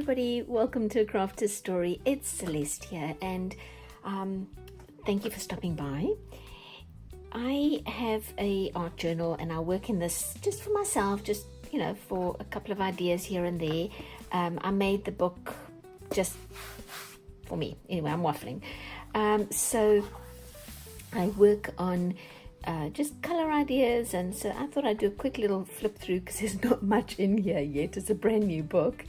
everybody, welcome to Crafter's Story. It's Celeste here, and thank you for stopping by. I have a art journal and I work in this just for myself, just for a couple of ideas here and there. I made the book just for me. Anyway, I'm waffling. So I work on just color ideas, and so I thought I'd do a quick little flip through because there's not much in here yet. It's a brand new book.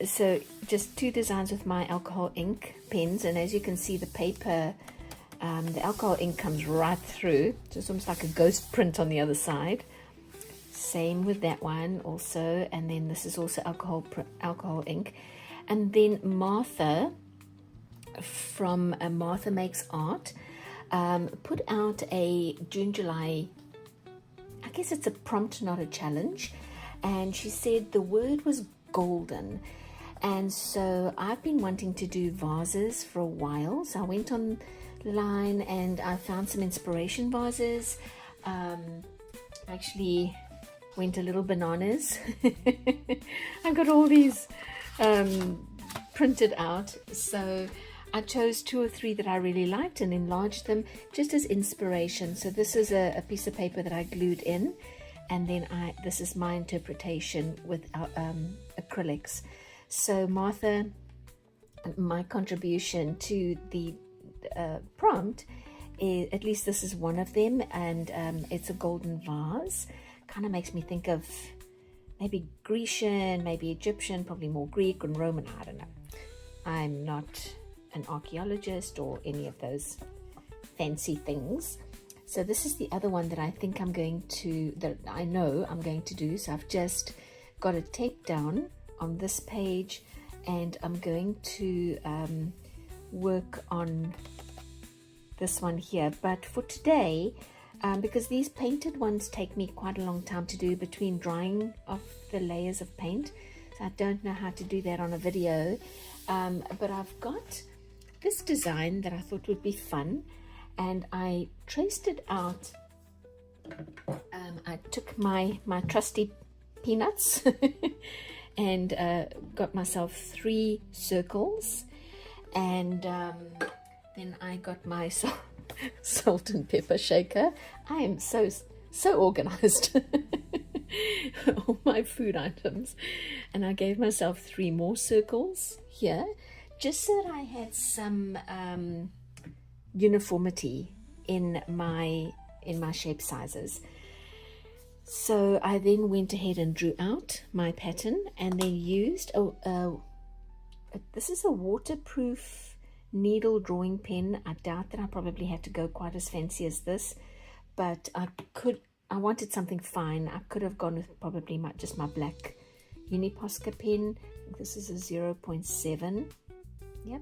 So just two designs with my alcohol ink pens, and as you can see, the paper, the alcohol ink comes right through, just almost like a ghost print on the other side. Same with that one also, and then this is also alcohol ink. And then Martha from Martha Makes Art put out a June-July, I guess it's a prompt, not a challenge, and she said the word was golden. And so I've been wanting to do vases for a while, so I went online and I found some inspiration vases. Actually went a little bananas. I got all these printed out, so I chose two or three that I really liked and enlarged them just as inspiration. So this is a piece of paper that I glued in, and then this is my interpretation with acrylics. So Martha, my contribution to the prompt is, at least this is one of them, and it's a golden vase. Kind of makes me think of maybe Grecian, maybe Egyptian, probably more Greek and Roman, I don't know. I'm not an archaeologist or any of those fancy things. So this is the other one that I think that I know I'm going to do. So I've just got it taped down on this page, and I'm going to work on this one here. But for today, because these painted ones take me quite a long time to do between drying off the layers of paint, so I don't know how to do that on a video, but I've got this design that I thought would be fun, and I traced it out. I took my trusty peanuts and got myself 3 circles, and then I got my salt and pepper shaker. I am so organized. All my food items, and I gave myself 3 more circles here, just so that I had some uniformity in my shape sizes. So I then went ahead and drew out my pattern, and then used this is a waterproof needle drawing pen. I doubt that I probably had to go quite as fancy as this, but I wanted something fine. I could have gone with probably just my black Uniposca pen. This is a 0.7. Yep.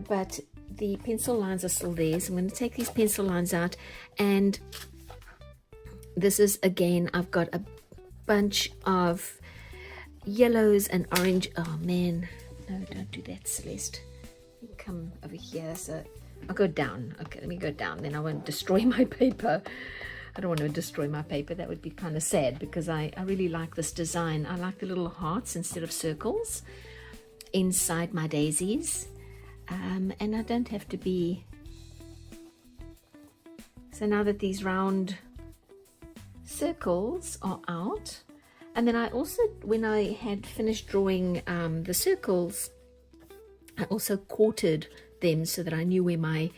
But the pencil lines are still there, so I'm going to take these pencil lines out, and this is, again, I've got a bunch of yellows and orange. Oh man, no, don't do that, Celeste. Come over here. So I'll go down. Okay, let me go down, then I won't destroy my paper. I don't want to destroy my paper. That would be kind of sad, because I really like this design. I like the little hearts instead of circles inside my daisies, and I don't have to be. So now that these round circles are out, and then I also, when I had finished drawing the circles, I also quartered them so that I knew where my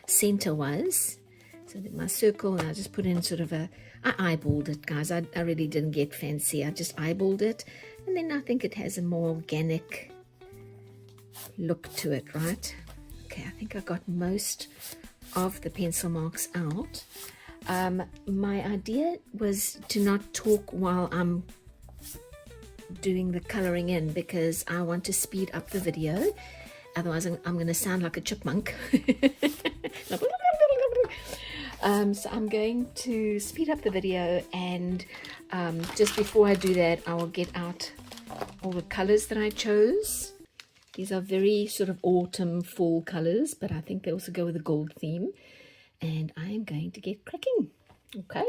center was. So that my circle, and I just put in sort of I eyeballed it, guys. I really didn't get fancy. I just eyeballed it, and then I think it has a more organic look to it, right? Okay, I think I got most of the pencil marks out. My idea was to not talk while I'm doing the coloring in, because I want to speed up the video. Otherwise, I'm going to sound like a chipmunk. So I'm going to speed up the video, and just before I do that, I will get out all the colors that I chose. These are very sort of autumn, fall colors, but I think they also go with the gold theme. And I am going to get cracking. Okay.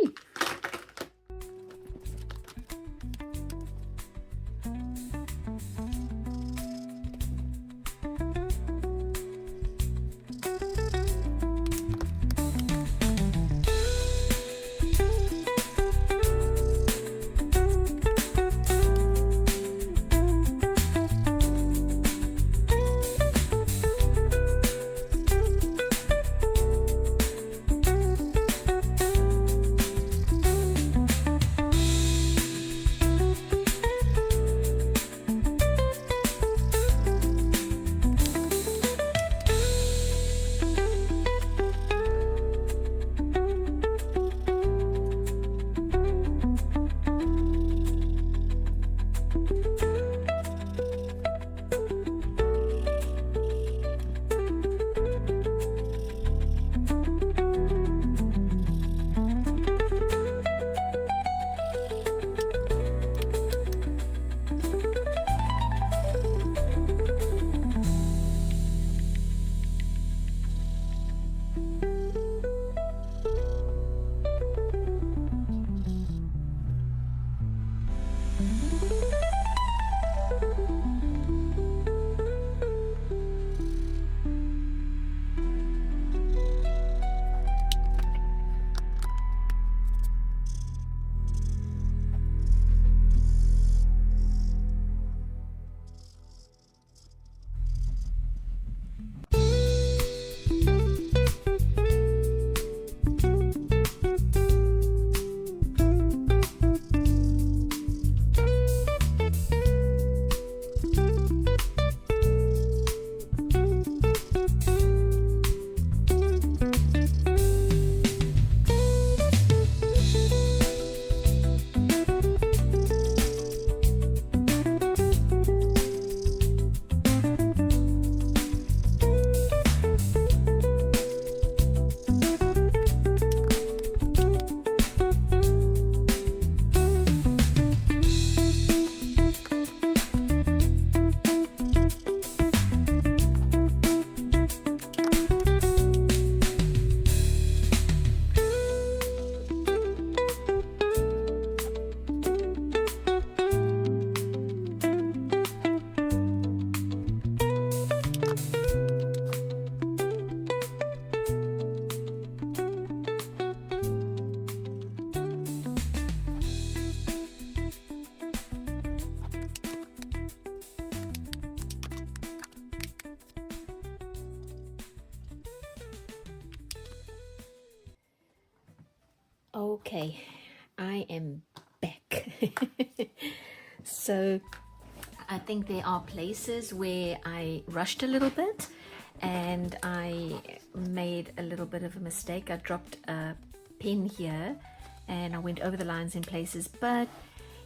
Okay, I am back. So I think there are places where I rushed a little bit and I made a little bit of a mistake. I dropped a pen here and I went over the lines in places, but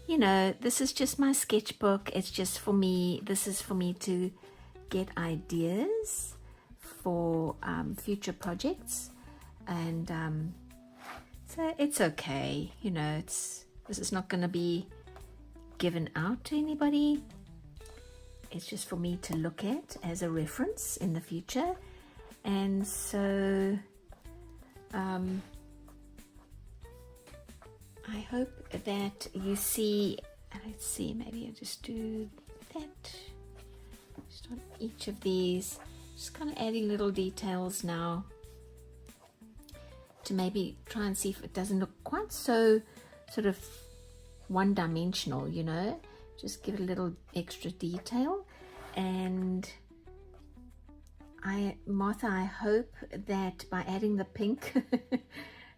you know, this is just my sketchbook. It's just for me. This is for me to get ideas for future projects, and so it's okay, you know, this is not going to be given out to anybody. It's just for me to look at as a reference in the future. And so I hope that you see, let's see, maybe I'll just do that just on each of these, just kind of adding little details now to maybe try and see if it doesn't look quite so sort of one-dimensional, you know, just give it a little extra detail. And Martha, I hope that by adding the pink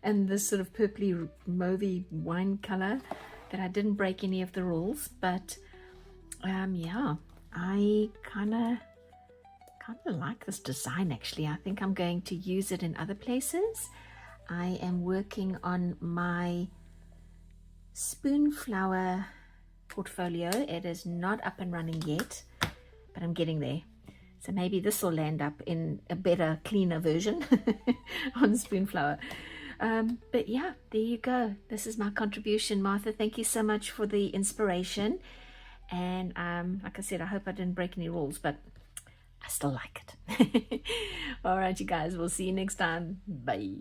and this sort of purpley mauvey wine color that I didn't break any of the rules. But yeah, I kind of like this design actually. I think I'm going to use it in other places. I am working on my spoonflower portfolio. It is not up and running yet, but I'm getting there. So maybe this will land up in a better, cleaner version on spoonflower. But yeah, there you go. This is my contribution. Martha, thank you so much for the inspiration. And like I said, I hope I didn't break any rules, but I still like it. All right, you guys, we'll see you next time. Bye.